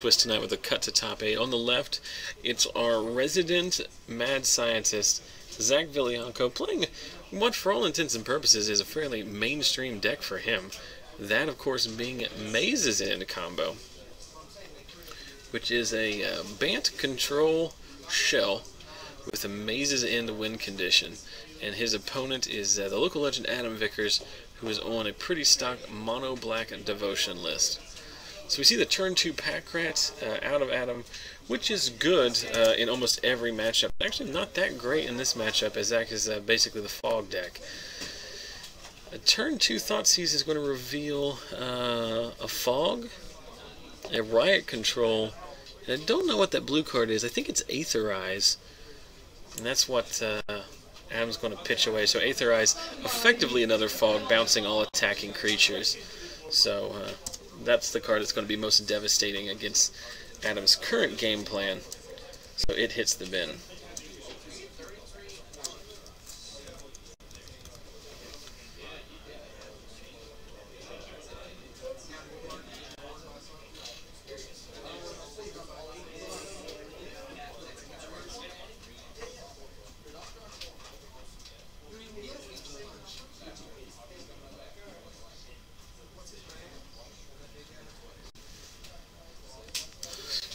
twist tonight with a cut to top 8. On the left, it's our resident mad scientist, Zach Viglianco, playing what for all intents and purposes is a fairly mainstream deck for him. That, of course, being Maze's End combo, which is a Bant control shell with a Maze's End win condition. And his opponent is the local legend Adam Vickers, who is on a pretty stock mono black devotion list. So we see the turn 2 pack rat out of Adam, which is good in almost every matchup. Actually not that great in this matchup, as Zach is basically the fog deck. A turn 2 Thoughtseize is going to reveal a fog, a riot control, and I don't know what that blue card is. I think it's Aetherize, and that's what Adam's going to pitch away. So Aetherize, effectively another fog, bouncing all attacking creatures. So that's the card that's going to be most devastating against Adam's current game plan. So it hits the bin.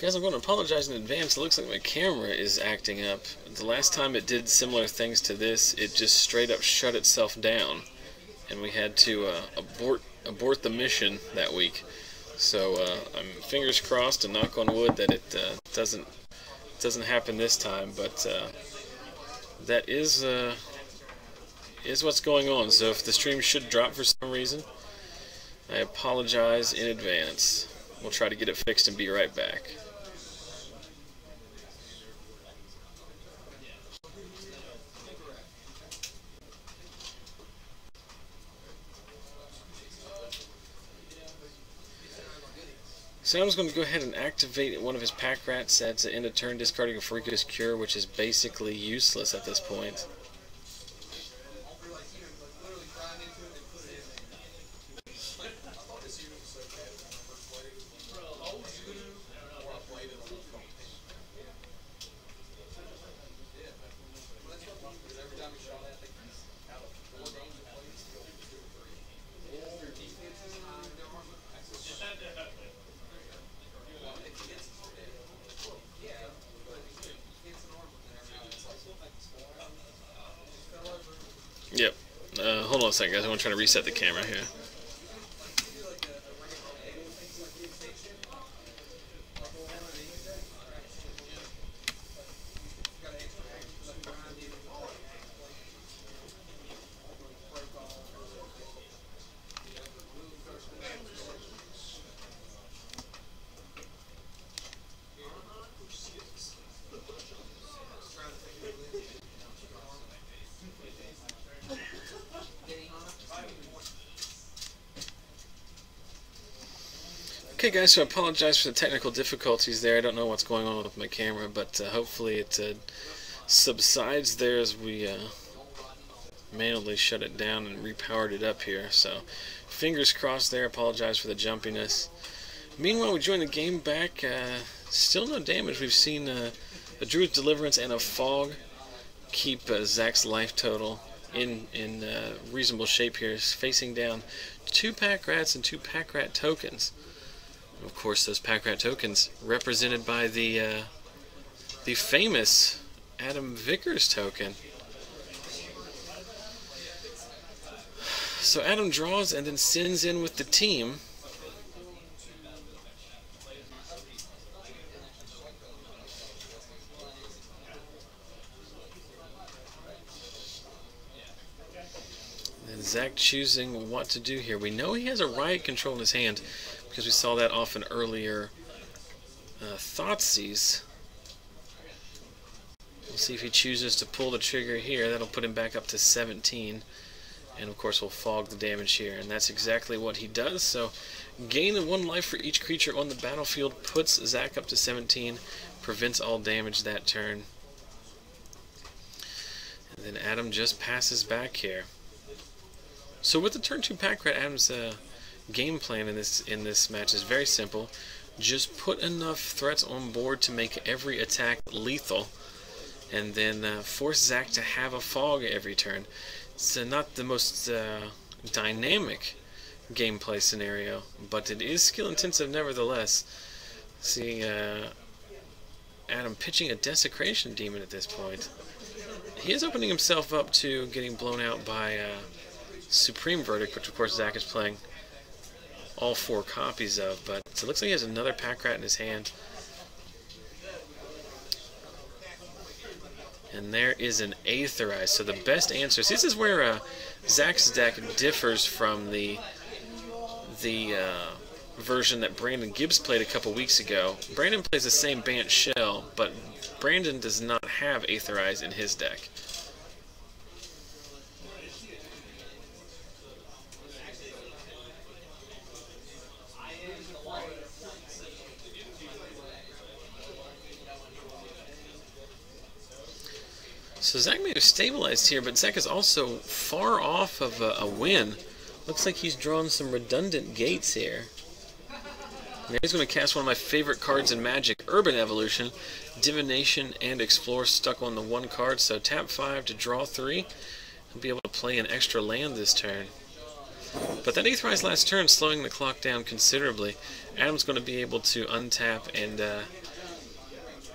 Guys, I'm going to apologize in advance. It looks like my camera is acting up. The last time it did similar things to this, it just straight up shut itself down, and we had to abort the mission that week. So I'm fingers crossed and knock on wood that it doesn't happen this time. But that is what's going on. So if the stream should drop for some reason, I apologize in advance. We'll try to get it fixed and be right back. So I'm just going to go ahead and activate one of his pack rat sets at end of turn, discarding a Freakus Cure, which is basically useless at this point. Yep. Hold on a second, guys. I want to try to reset the camera here. Okay guys, so I apologize for the technical difficulties there. I don't know what's going on with my camera, but hopefully it subsides there as we manually shut it down and repowered it up here. So fingers crossed there. Apologize for the jumpiness. Meanwhile, we join the game back. Still no damage. We've seen a Druid's Deliverance and a Fog keep Zach's life total in reasonable shape here. Facing down 2 pack rats and 2 pack rat tokens. Of course, those pack rat tokens represented by the famous Adam Vickers token. So Adam draws and then sends in with the team. And Zach choosing what to do here. We know he has a riot control in his hand, because we saw that off an earlier Thoughtseize. We'll see if he chooses to pull the trigger here. That'll put him back up to 17. And of course we'll fog the damage here. And that's exactly what he does. So gain of 1 life for each creature on the battlefield puts Zach up to 17. Prevents all damage that turn. And then Adam just passes back here. So with the turn 2 pack rat, Adam's game plan in this match is very simple. Just put enough threats on board to make every attack lethal, and then force Zach to have a fog every turn. It's not the most dynamic gameplay scenario, but it is skill intensive nevertheless. See Adam pitching a Desecration Demon at this point. He is opening himself up to getting blown out by Supreme Verdict, which of course Zach is playing all 4 copies of, but it looks like he has another Pack Rat in his hand. And there is an Aetherize. So the best answer. See, this is where Zach's deck differs from the version that Brandon Gibbs played a couple weeks ago. Brandon plays the same Bant Shell, but Brandon does not have Aetherize in his deck. So Zach may have stabilized here, but Zach is also far off of a win. Looks like he's drawn some redundant gates here. And he's going to cast one of my favorite cards in Magic, Urban Evolution. Divination and Explore stuck on the 1 card, so tap 5 to draw 3. He'll be able to play an extra land this turn. But that Aetherize last turn, slowing the clock down considerably. Adam's going to be able to untap, and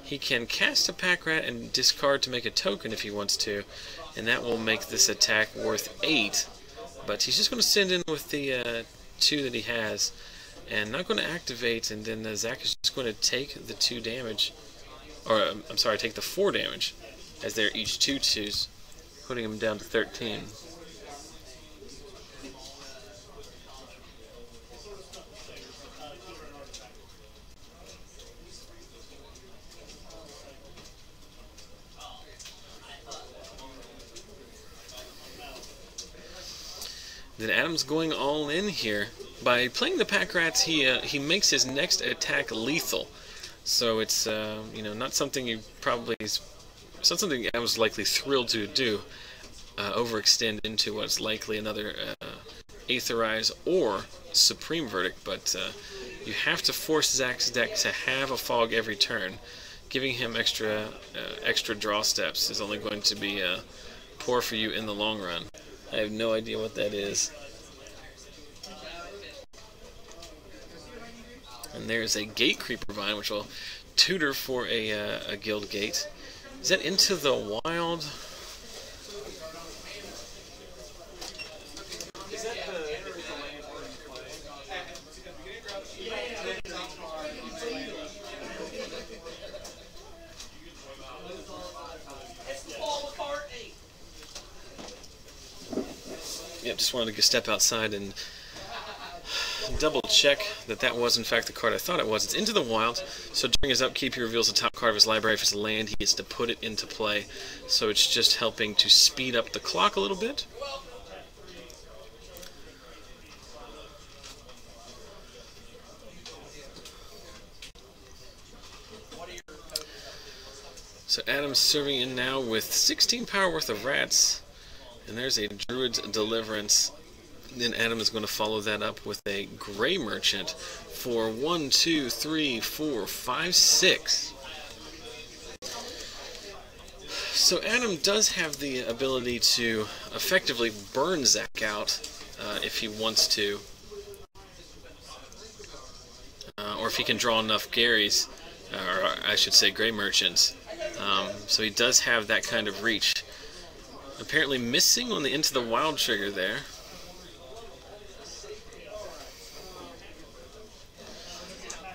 he can cast a Pack Rat and discard to make a token if he wants to, and that will make this attack worth 8. But he's just going to send in with the 2 that he has, and not going to activate, and then Zach is just going to take the 2 damage, or I'm sorry, take the 4 damage, as they're each 2/2s, putting him down to 13. Then Adam's going all in here. By playing the Pack Rats, he makes his next attack lethal. So it's you know, not something you probably, it's not something Adam's likely thrilled to do. Overextend into what's likely another Aetherize or Supreme Verdict, but you have to force Zach's deck to have a fog every turn. Giving him extra draw steps is only going to be poor for you in the long run. I have no idea what that is. And there's a Gate Creeper Vine, which will tutor for a Guild Gate. Is that Into the Wild? Yep, just wanted to step outside and double check that that was in fact the card I thought it was. It's Into the Wild, so during his upkeep he reveals the top card of his library. If it's a land, he gets to put it into play. So it's just helping to speed up the clock a little bit. So Adam's serving in now with 16 power worth of rats. And there's a Druid's Deliverance. Then Adam is going to follow that up with a Gray Merchant for 1, 2, 3, 4, 5, 6. So Adam does have the ability to effectively burn Zach out if he wants to. Or if he can draw enough Garys, or I should say Gray Merchants. So he does have that kind of reach. Apparently missing on the Into the Wild trigger there.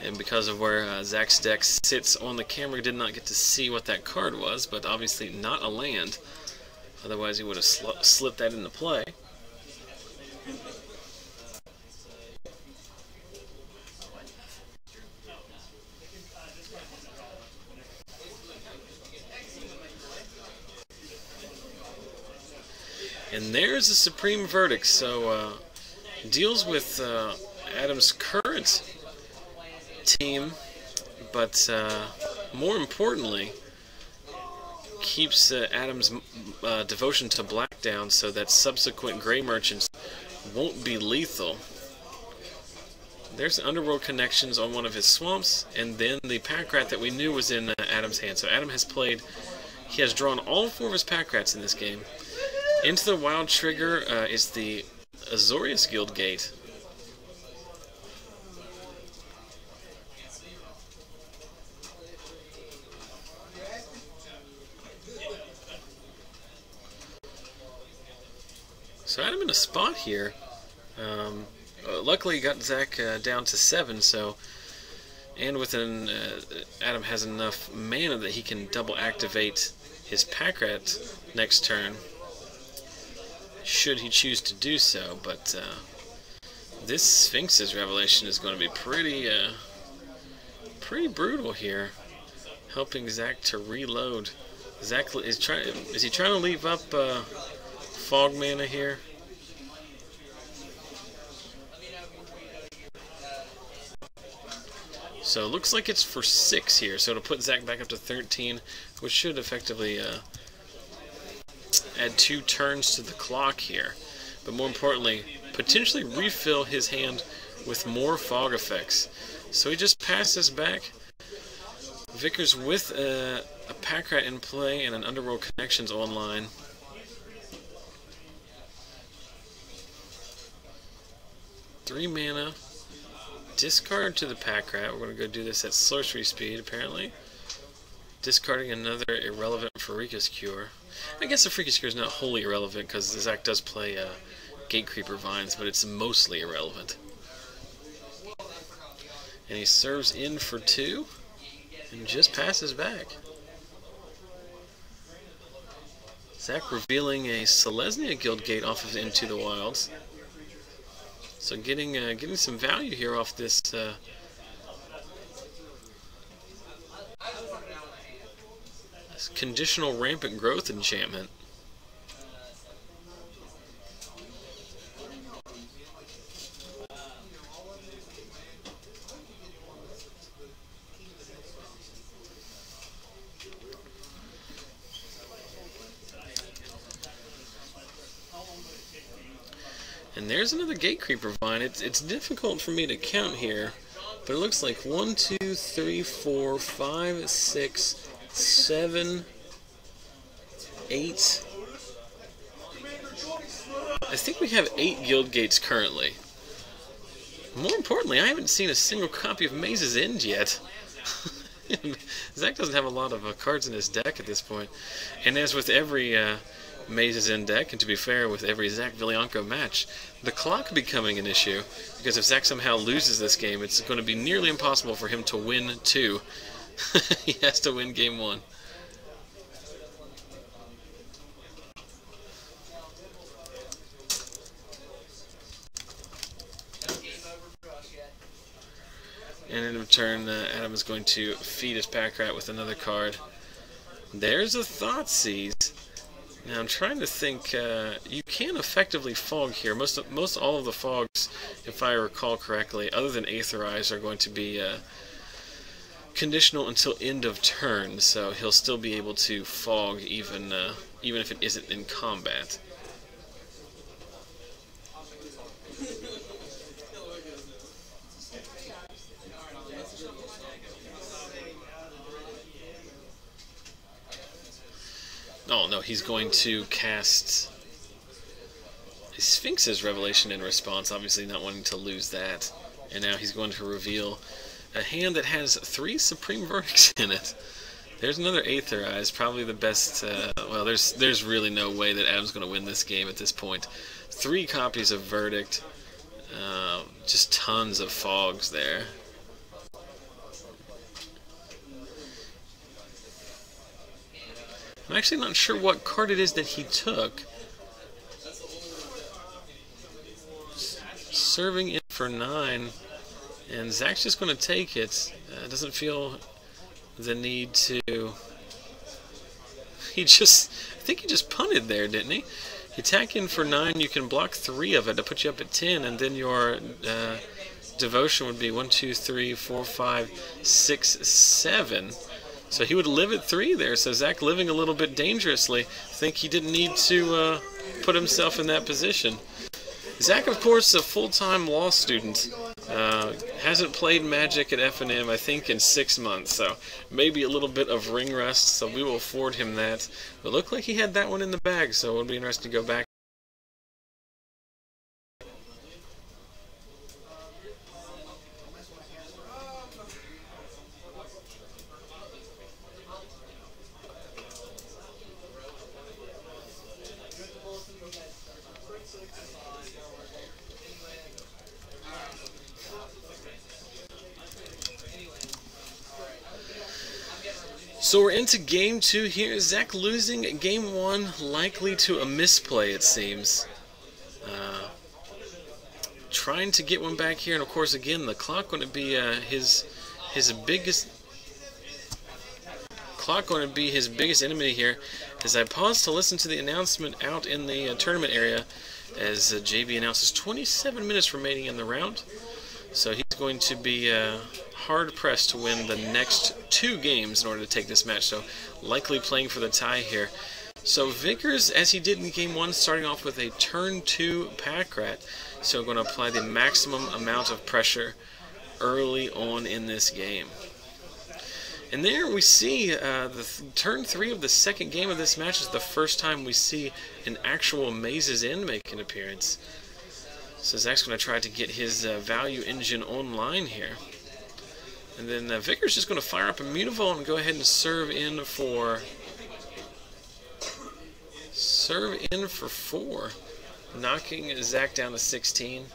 And because of where Zach's deck sits on the camera, did not get to see what that card was, but obviously not a land. Otherwise he would have slipped that into play. And there's a Supreme Verdict, so deals with Adam's current team, but more importantly, keeps Adam's devotion to black down so that subsequent Gray Merchants won't be lethal. There's the underworld connections on one of his swamps, and then the pack rat that we knew was in Adam's hand. So Adam has played, he has drawn all 4 of his pack rats in this game. Into the wild trigger is the Azorius Guild Gate. So Adam in a spot here. Luckily, he got Zach down to 7. So, and within Adam has enough mana that he can double activate his pack rat next turn, should he choose to do so. But this Sphinx's revelation is going to be pretty brutal here, helping Zach to reload. Zach is trying. Is he trying to leave up fog mana here? So it looks like it's for 6 here, so it'll put Zach back up to 13, which should effectively add 2 turns to the clock here. But more importantly, potentially refill his hand with more fog effects. So he just passes back. Vickers with a pack rat in play and an underworld connections online. Three mana. Discard to the pack rat. We're going to go do this at sorcery speed, apparently. Discarding another irrelevant Freakus Cure. I guess the Freakus Cure is not wholly irrelevant because Zach does play Gatecreeper Vines, but it's mostly irrelevant. And he serves in for 2 and just passes back. Zach revealing a Selesnya Guild Gate off of Into the Wilds. So getting some value here off this this conditional rampant growth enchantment. And there's another Gatecreeper Vine. It's difficult for me to count here, but it looks like 1, 2, 3, 4, 5, 6, 7, 8. I think we have 8 Guild Gates currently. More importantly, I haven't seen a single copy of Maze's End yet. Zach doesn't have a lot of cards in his deck at this point. And as with every Maze's End deck, and to be fair, with every Zach Viglianco match, the clock becoming an issue, because if Zach somehow loses this game, it's going to be nearly impossible for him to win 2. He has to win game 1. And in return, Adam is going to feed his pack rat with another card. There's a Thoughtseize. Now I'm trying to think. You can effectively fog here. Most all of the fogs, if I recall correctly, other than Aetherize, are going to be conditional until end of turn. So he'll still be able to fog even if it isn't in combat. Oh no, he's going to cast Sphinx's Revelation in response, obviously not wanting to lose that. And now he's going to reveal a hand that has 3 Supreme Verdicts in it. There's another Aetherize, probably the best. Well, there's really no way that Adam's going to win this game at this point. 3 copies of Verdict, just tons of fogs there. I'm actually not sure what card it is that he took. Serving in for 9, and Zach's just going to take it. Doesn't feel the need to. I think he just punted there, didn't he? You attack in for 9, you can block 3 of it to put you up at 10, and then your devotion would be 1, 2, 3, 4, 5, 6, 7. So he would live at 3 there. So Zach, living a little bit dangerously, think he didn't need to put himself in that position. Zach, of course, a full-time law student. Hasn't played Magic at FNM, I think, in 6 months, so maybe a little bit of ring rust, so we will afford him that. But it looked like he had that one in the bag, so it'll be interesting to go back. So we're into game 2 here. Zach losing game 1, likely to a misplay, it seems. Trying to get one back here, and of course, again, the clock going to be his biggest enemy here. As I pause to listen to the announcement out in the tournament area, as JB announces 27 minutes remaining in the round. So he's going to be hard-pressed to win the next 2 games in order to take this match, so likely playing for the tie here. So Vickers, as he did in Game 1, starting off with a turn 2 pack rat, so going to apply the maximum amount of pressure early on in this game. And there we see turn 3 of the second game of this match is the first time we see an actual Maze's End make an appearance. So Zach's going to try to get his value engine online here. And then Vickers just going to fire up a Mutavault and go ahead and serve in for 4, knocking Zach down to 16.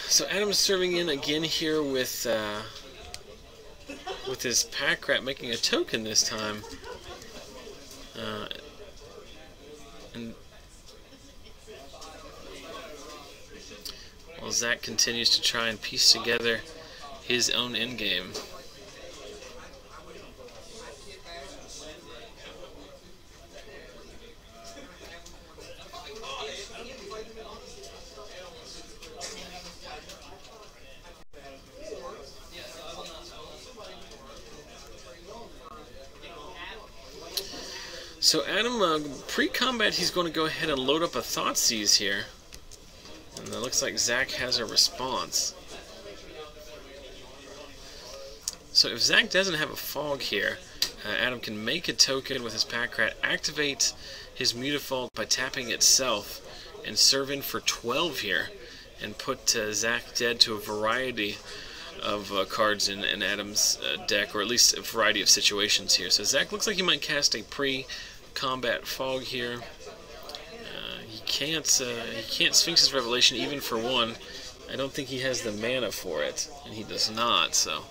So Adam's serving in again here with his pack rat, making a token this time. And while Zach continues to try and piece together his own endgame. So Adam, pre-combat, he's going to go ahead and load up a Thoughtseize here. And it looks like Zach has a response. So if Zach doesn't have a Fog here, Adam can make a token with his pack rat, activate his Mutavault by tapping itself, and serve in for 12 here, and put Zach dead to a variety of cards in Adam's deck, or at least a variety of situations here. So Zach looks like he might cast a pre-combat Fog here. He can't Sphinx's Revelation even for 1. I don't think he has the mana for it, and he does not. So.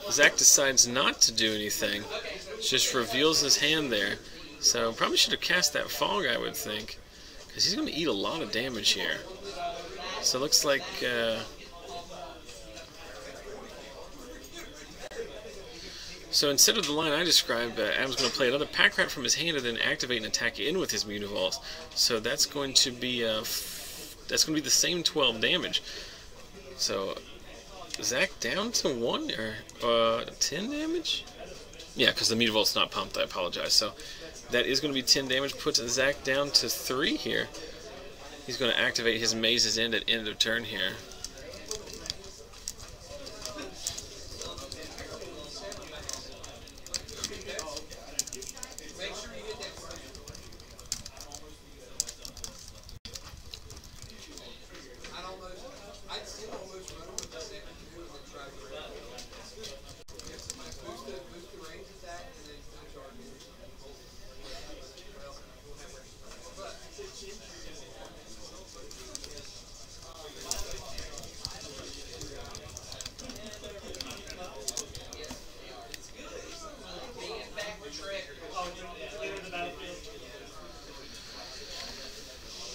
Zach decides not to do anything. Just reveals his hand there. So probably should have cast that Fog, I would think, because he's going to eat a lot of damage here. So it looks like so instead of the line I described, Adam's going to play another pack rat from his hand and then activate and attack in with his Mutavault. So that's going to be the same 12 damage. So Zach down to 1 or 10 damage? Yeah, because the Mutavault's not pumped, I apologize. So that is going to be 10 damage, puts Zach down to 3 here. He's going to activate his Maze's End at end of turn here.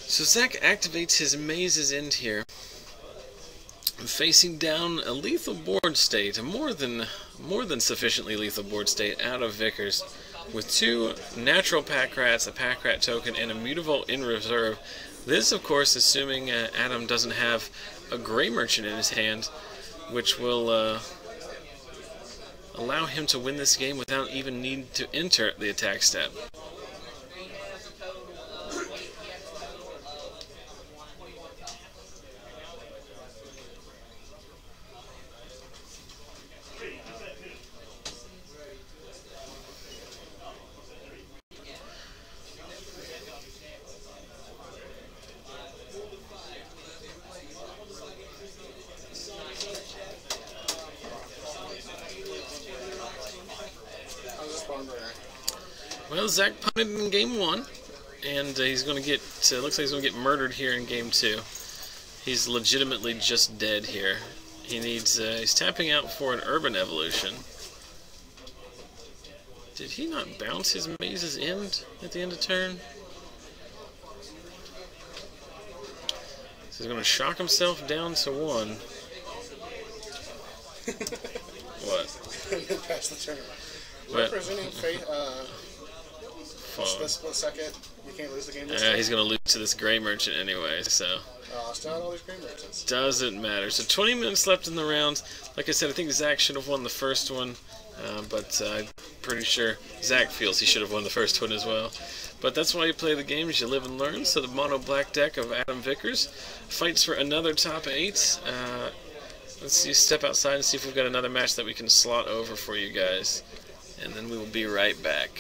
So Zach activates his Maze's End here, facing down a lethal board state, a more than sufficiently lethal board state out of Vickers, with 2 natural pack rats, a pack rat token, and a mutable in reserve. This, of course, assuming Adam doesn't have a gray merchant in his hand, which will allow him to win this game without even needing to enter the attack step. Well, Zach punted in game 1, and he's going to get, looks like he's going to get murdered here in game 2. He's legitimately just dead here. He needs, he's tapping out for an urban evolution. Did he not bounce his Maze's End at the end of turn? So he's going to shock himself down to 1. What? Pass the turn. What? Representing fate, split second, you can't lose the game. He's going to lose to this gray merchant anyway, so. Still had all these gray merchants. Doesn't matter. So 20 minutes left in the round. Like I said, I think Zach should have won the first one, but I'm pretty sure Zach feels he should have won the first one as well. But that's why you play the games, you live and learn. So the mono black deck of Adam Vickers fights for another top 8. Let's see, step outside and see if we've got another match that we can slot over for you guys. And then we will be right back.